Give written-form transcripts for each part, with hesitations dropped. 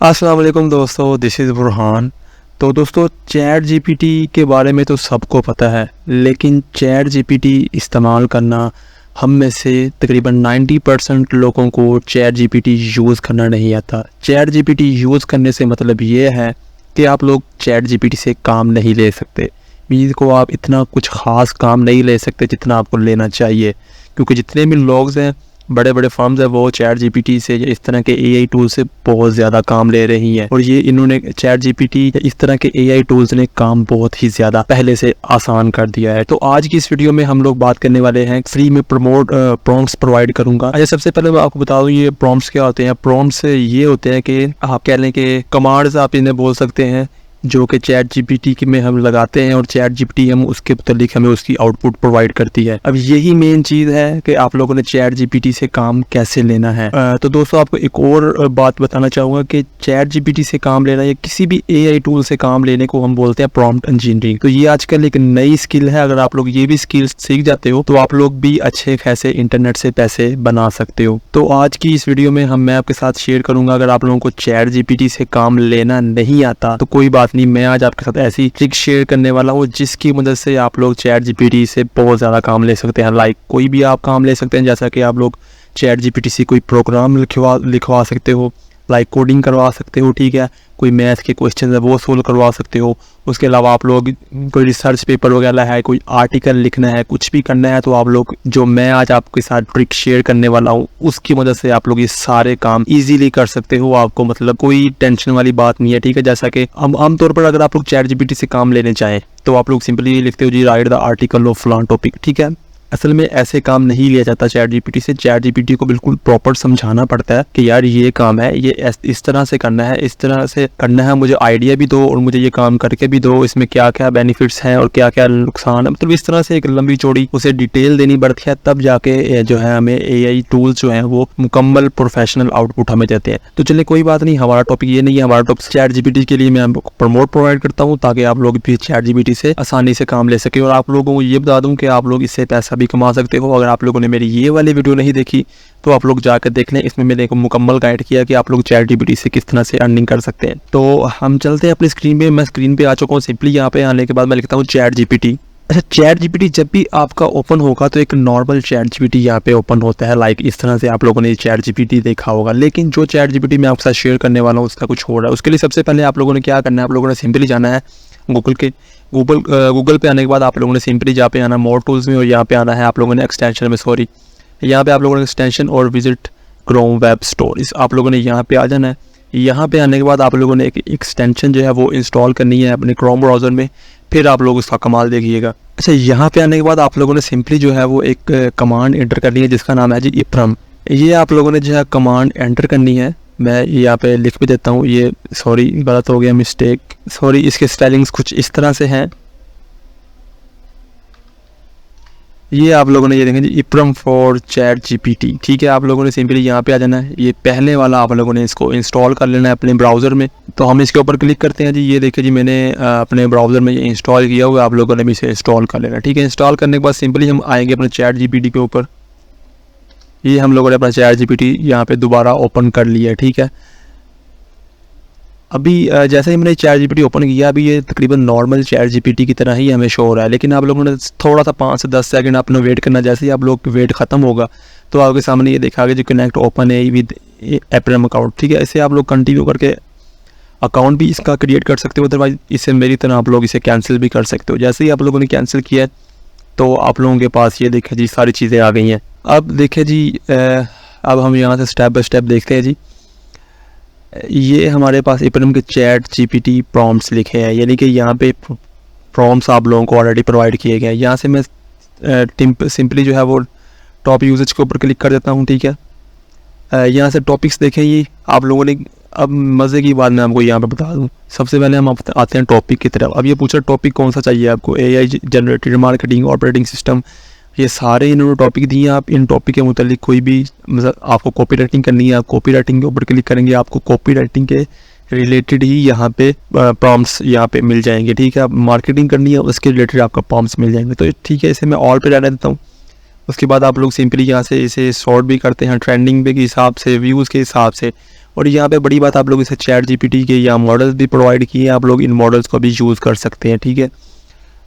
अस्सलाम वालेकुम दोस्तों, दिस इज़ बुरहान। तो दोस्तों, चैट जीपीटी के बारे में तो सबको पता है, लेकिन चैट जीपीटी इस्तेमाल करना हम में से तकरीबन 90% लोगों को चैट जीपीटी यूज़ करना नहीं आता। चैट जीपीटी यूज़ करने से मतलब ये है कि आप लोग चैट जीपीटी से काम नहीं ले सकते। मीन्स को आप इतना कुछ ख़ास काम नहीं ले सकते जितना आपको लेना चाहिए, क्योंकि जितने भी लोग हैं, बड़े बड़े फर्म्स है, वो चैट जीपीटी से या इस तरह के एआई टूल से बहुत ज़्यादा काम ले रही हैं। और ये इन्होंने चैट जीपीटी या इस तरह के एआई टूल्स ने काम बहुत ही ज़्यादा पहले से आसान कर दिया है। तो आज की इस वीडियो में हम लोग बात करने वाले हैं, फ्री में प्रॉम्प्ट्स प्रोवाइड करूंगा। अच्छा, सबसे पहले मैं आपको बता दूं ये प्रॉम्प्ट्स क्या होते हैं। प्रॉम्प्ट्स ये होते हैं कि आप कह लें कि कमांड्स आप इन्हें बोल सकते हैं, जो कि चैट जीपीटी में हम लगाते हैं और चैट जीपीटी हम उसके मुतालिक हमें उसकी आउटपुट प्रोवाइड करती है। अब यही मेन चीज़ है कि आप लोगों ने चैट जीपीटी से काम कैसे लेना है। तो दोस्तों, आपको एक और बात बताना चाहूँगा कि चैट जीपीटी से काम लेना या किसी भी एआई टूल से काम लेने को हम बोलते हैं प्रॉम्प्ट इंजीनियरिंग। तो ये आजकल एक नई स्किल है। अगर आप लोग ये भी स्किल सीख जाते हो तो आप लोग भी अच्छे खासे इंटरनेट से पैसे बना सकते हो। तो आज की इस वीडियो में मैं आपके साथ शेयर करूंगा, अगर आप लोगों को चैट जीपीटी से काम लेना नहीं आता तो कोई बात नहीं, मैं आज आपके साथ ऐसी ट्रिक शेयर करने वाला हूँ जिसकी मदद से आप लोग चैट जीपीटी से बहुत ज़्यादा काम ले सकते हैं। लाइक कोई भी आप काम ले सकते हैं, जैसा कि आप लोग चैट जीपीटी से कोई प्रोग्राम लिखवा सकते हो, लाइक कोडिंग करवा सकते हो, ठीक है। कोई मैथ के क्वेश्चन है वो सोल्व करवा सकते हो। उसके अलावा आप लोग कोई रिसर्च पेपर वगैरह है, कोई आर्टिकल लिखना है, कुछ भी करना है, तो आप लोग जो मैं आज आपके साथ ट्रिक शेयर करने वाला हूँ उसकी मदद से आप लोग ये सारे काम इजीली कर सकते हो। आपको मतलब कोई टेंशन वाली बात नहीं है, ठीक है। जैसा कि आमतौर पर अगर आप लोग चैट जीपीटी से काम लेने चाहें तो आप लोग सिंपली लिखते हो जी राइट द आर्टिकल ऑफ फलान टॉपिक, ठीक है। असल में ऐसे काम नहीं लिया जाता चैट जीपीटी से। चैट जीपीटी को बिल्कुल प्रॉपर समझाना पड़ता है कि यार ये काम है, ये इस तरह से करना है, इस तरह से करना है, मुझे आइडिया भी दो और मुझे ये काम करके भी दो, इसमें क्या क्या बेनिफिट्स हैं और क्या क्या नुकसान है। मतलब इस तरह से एक लंबी चौड़ी उसे डिटेल देनी पड़ती है, तब जाके जो है हमें एआई टूल्स जो हैं वो मुकम्मल प्रोफेशनल आउटपुट हमें देते हैं। तो चलिए कोई बात नहीं, हमारा टॉपिक ये नहीं है। हमारा टॉपिक चैट जीपीटी के लिए मैं आपको प्रमोट प्रोवाइड करता हूँ ताकि आप लोग भी चैट जीपीटी से आसानी से काम ले सके। और आप लोगों को ये बता दूँ कि आप लोग इससे पैसा भी कमा सकते हो। अगर आप लोगों ने मेरी ये वाली वीडियो नहीं देखी तो आप लोग जाकर देख लें, इसमें मैंने एक मुकम्मल गाइड किया कि आप लोग चैट जीपीटी से किस तरह से अर्निंग कर सकते हैं। तो हम चलते हैं अपनी स्क्रीन पे। मैं स्क्रीन पे आ चुका हूँ। सिंपली यहाँ पे आने के बाद मैं लिखता हूँ चैट जीपीटी। अच्छा, चैट जीपीटी जब भी आपका ओपन होगा तो एक नॉर्मल चैट जीपीटी यहाँ पे ओपन होता है। लाइक इस तरह से आप लोगों ने चैट जीपीटी देखा होगा, लेकिन जो चैट जीपीटी मैं आपके साथ शेयर करने वाला हूँ उसका कुछ हो रहा है। उसके लिए सबसे पहले आप लोगों ने क्या करना है, आप लोगों ने सिंपली जाना है गूगल पे आने के बाद आप लोगों ने सिंपली जहाँ पे आना मोर टूल्स में, और यहाँ पे आना है आप लोगों ने एक्सटेंशन में, सॉरी यहाँ पे आप लोगों ने एक्सटेंशन और विजिट क्रोम वेब स्टोर, इस आप लोगों ने यहाँ पे आ जाना है। यहाँ पे आने के बाद आप लोगों ने एक एक्सटेंशन जो है वो इंस्टॉल करनी है अपने क्रोम ब्राउज़र में, फिर आप लोग उसका कमाल देखिएगा। अच्छा, यहाँ पे आने के बाद आप लोगों ने सिंपली जो है वो एक कमांड एंटर करनी है जिसका नाम है जी इप्रम। ये आप लोगों ने जो है कमांड एंटर करनी है। मैं यहाँ पे लिख भी देता हूँ, ये सॉरी गलत हो गया, मिस्टेक, सॉरी, इसके स्पेलिंग्स कुछ इस तरह से हैं। ये आप लोगों ने ये देखें जी इप्रम फॉर चैट जीपीटी, ठीक है। आप लोगों ने सिंपली यहाँ पे आ जाना है। ये पहले वाला आप लोगों ने इसको इंस्टॉल कर लेना है अपने ब्राउज़र में। तो हम इसके ऊपर क्लिक करते हैं जी। ये देखिए जी, मैंने अपने ब्राउज़र में ये इंस्टॉल किया हुआ है। आप लोगों ने भी इसे इंस्टॉल कर लेना, ठीक है। इंस्टॉल करने के बाद सिंपली हम आएंगे अपने चैट जीपीटी के ऊपर। ये हम लोगों ने अपना चैट जीपीटी यहाँ पे दोबारा ओपन कर लिया है, ठीक है। अभी जैसे ही मैंने चैट जीपीटी ओपन किया, अभी ये तकरीबन नॉर्मल चैट जीपीटी की तरह ही हमें शो हो रहा है, लेकिन आप लोगों ने थोड़ा सा 5 से 10 सेकंड अपना वेट करना। जैसे ही आप लोग वेट ख़त्म होगा तो आपके सामने ये देखा जो कनेक्ट ओपन है विद इप्रम अकाउंट, ठीक है। इसे आप लोग कंटिन्यू करके अकाउंट भी इसका क्रिएट कर सकते हो, अदरवाइज इसे मेरी तरह आप लोग इसे कैंसिल भी कर सकते हो। जैसे ही आप लोगों ने कैंसिल किया तो आप लोगों के पास ये देखें जी सारी चीज़ें आ गई हैं। अब देखें जी, अब हम यहाँ से स्टेप बाय स्टेप देखते हैं जी। ये हमारे पास इप्रम के चैट जीपीटी प्रॉम्प्ट्स लिखे हैं, यानी कि यहाँ पे प्रॉम्प्ट्स आप लोगों को ऑलरेडी प्रोवाइड किए गए हैं। यहाँ से मैं सिंपली जो है वो टॉप यूजेज के ऊपर क्लिक कर देता हूँ, ठीक है। यहाँ से टॉपिक्स देखें, ये आप लोगों ने, अब मज़े की बात मैं आपको यहाँ पे बता दूँ। सबसे पहले हम आते हैं टॉपिक की तरफ। अब ये पूछ रहा टॉपिक कौन सा चाहिए आपको, AI generated marketing operating system, ये सारे इन्होंने टॉपिक दिए हैं। आप इन टॉपिक के मुतालिक कोई भी मतलब आपको कॉपी राइटिंग करनी है, आप कॉपी राइटिंग के ऊपर क्लिक करेंगे, आपको कॉपी राइटिंग के रिलेटेड ही यहाँ पे प्रॉम्प्ट्स यहाँ पे मिल जाएंगे, ठीक है। आप मार्केटिंग करनी है उसके रिलेटेड आपका प्रॉम्प्ट्स मिल जाएंगे। तो ठीक है, इसे मैं ऑल पे रहने देता हूँ। उसके बाद आप लोग सिंपली यहाँ से इसे सॉर्ट भी करते हैं ट्रेंडिंग पे के हिसाब से, व्यूज़ के हिसाब से। और यहाँ पे बड़ी बात, आप लोग इसे चैट जीपीटी के या मॉडल्स भी प्रोवाइड किए, आप लोग इन मॉडल्स को भी यूज़ कर सकते हैं, ठीक है।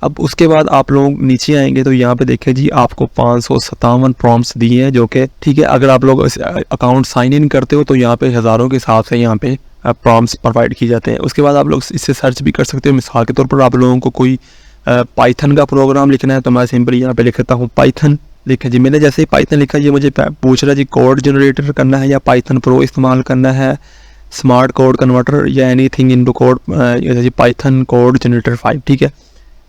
अब उसके बाद आप लोग नीचे आएंगे तो यहाँ पे देखिए जी आपको 557 प्रॉम्प्ट्स दिए हैं, जो कि ठीक है। अगर आप लोग अकाउंट साइन इन करते हो तो यहाँ पे हज़ारों के हिसाब से यहाँ पे प्रॉम्प्ट्स प्रोवाइड किए जाते हैं। उसके बाद आप लोग इससे सर्च भी कर सकते हो। मिसाल के तौर पर आप लोगों को कोई पाइथन का प्रोग्राम लिखना है तो मैं सिंपली यहाँ पे लिख देता हूँ पाइथन। लिखा जी, मैंने जैसे ही पाइथन लिखा, ये मुझे पूछ रहा है जी कोड जनरेटर करना है या पाइथन प्रो इस्तेमाल करना है, स्मार्ट कोड कन्वर्टर या एनीथिंग इनटू कोड, जैसे पाइथन कोड जनरेटर 5, ठीक है।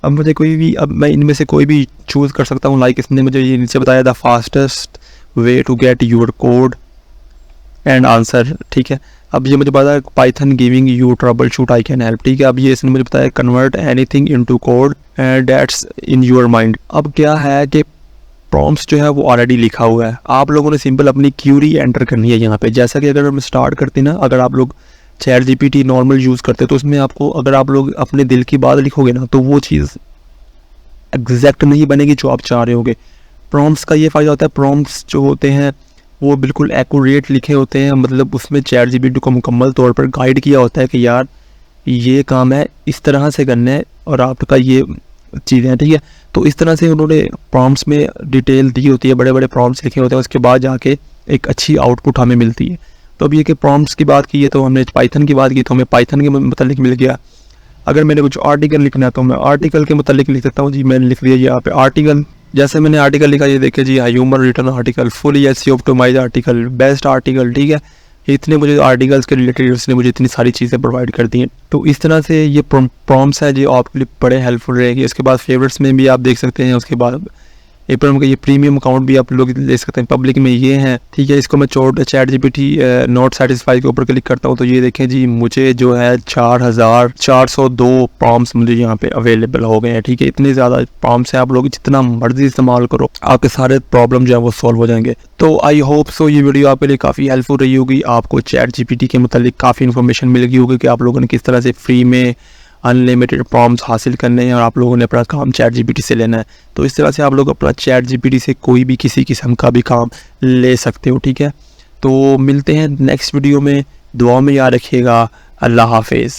अब मुझे कोई भी, अब मैं इनमें से कोई भी चूज़ कर सकता हूँ। लाइक इसने मुझे ये नीचे बताया the fastest way to get your code and answer, ठीक है। अब ये मुझे पता है Python giving you trouble shoot I can help, ठीक है। अब ये इसने मुझे बताया convert anything into code that's in your mind. अब क्या है कि प्रॉम्प्ट्स जो है वो ऑलरेडी लिखा हुआ है, आप लोगों ने सिंपल अपनी क्यूरी एंटर करनी है यहाँ पे। जैसा कि अगर हम स्टार्ट करते ना, अगर आप लोग चैट जीपीटी नॉर्मल यूज़ करते तो उसमें आपको, अगर आप लोग अपने दिल की बात लिखोगे ना तो वो चीज़ एग्जैक्ट नहीं बनेगी जो आप चाह रहे होगे। प्रॉम्प्ट्स का ये फ़ायदा होता है, प्रॉम्प्ट्स जो होते हैं वो बिल्कुल एक्यूरेट लिखे होते हैं, मतलब उसमें चैट जीपीटी को मुकम्मल तौर पर गाइड किया होता है कि यार ये काम है, इस तरह से करना है और आपका ये चीज़ें हैं, ठीक है। तो इस तरह से उन्होंने प्रॉम्प्ट्स में डिटेल दी होती है, बड़े बड़े प्रॉम्प्ट्स लिखे होते हैं, उसके बाद जाके एक अच्छी आउटपुट हमें मिलती है। तो अब ये कि प्रॉम्प्ट्स की बात की है तो हमने पाइथन की बात की तो हमें पाइथन के मतलब मिल गया। अगर मैंने कुछ आर्टिकल लिखना है तो मैं आर्टिकल के मतलब लिख सकता हूँ जी। मैंने लिख दिया यहाँ पे आर्टिकल, जैसे मैंने आर्टिकल लिखा, ये देखिए जी human written article, full SEO optimise article, best article, ठीक है। इतने मुझे आर्टिकल्स के रिलेटेड उसने मुझे इतनी सारी चीज़ें प्रोवाइड कर दी हैं। तो इस तरह से ये प्रॉम्प्ट्स है जो आपके लिए बड़े हेल्पफुल रहेगी। उसके बाद फेवरेट्स में भी आप देख सकते हैं। उसके बाद एप्रिल का ये प्रीमियम अकाउंट भी आप लोग ले सकते हैं, पब्लिक में ये है, ठीक है। इसको मैं चैट जीपीटी नॉट सेटिस्फाई के ऊपर क्लिक करता हूँ तो ये देखें जी मुझे जो है 4402 प्रॉम्प्ट्स मुझे यहाँ पे अवेलेबल हो गए हैं, ठीक है। इतने ज़्यादा प्रॉम्प्ट्स हैं, आप लोग जितना मर्जी इस्तेमाल करो आपके सारे प्रॉब्लम जो है वो सॉल्व हो जाएंगे। तो आई होप सो ये वीडियो आपके लिए काफ़ी हेल्पफुल रही होगी, आपको चैट जीपीटी के मतलब काफ़ी इन्फॉर्मेशन मिल गई होगी कि आप लोगों ने किस तरह से फ्री में अनलिमिटेड प्रॉम्प्ट्स हासिल करने हैं और आप लोगों ने अपना काम चैट जीपीटी से लेना है। तो इस तरह से आप लोग अपना चैट जीपीटी से कोई भी किसी किस्म का भी काम ले सकते हो, ठीक है। तो मिलते हैं नेक्स्ट वीडियो में, दुआ में याद रखिएगा। अल्लाह हाफिज़।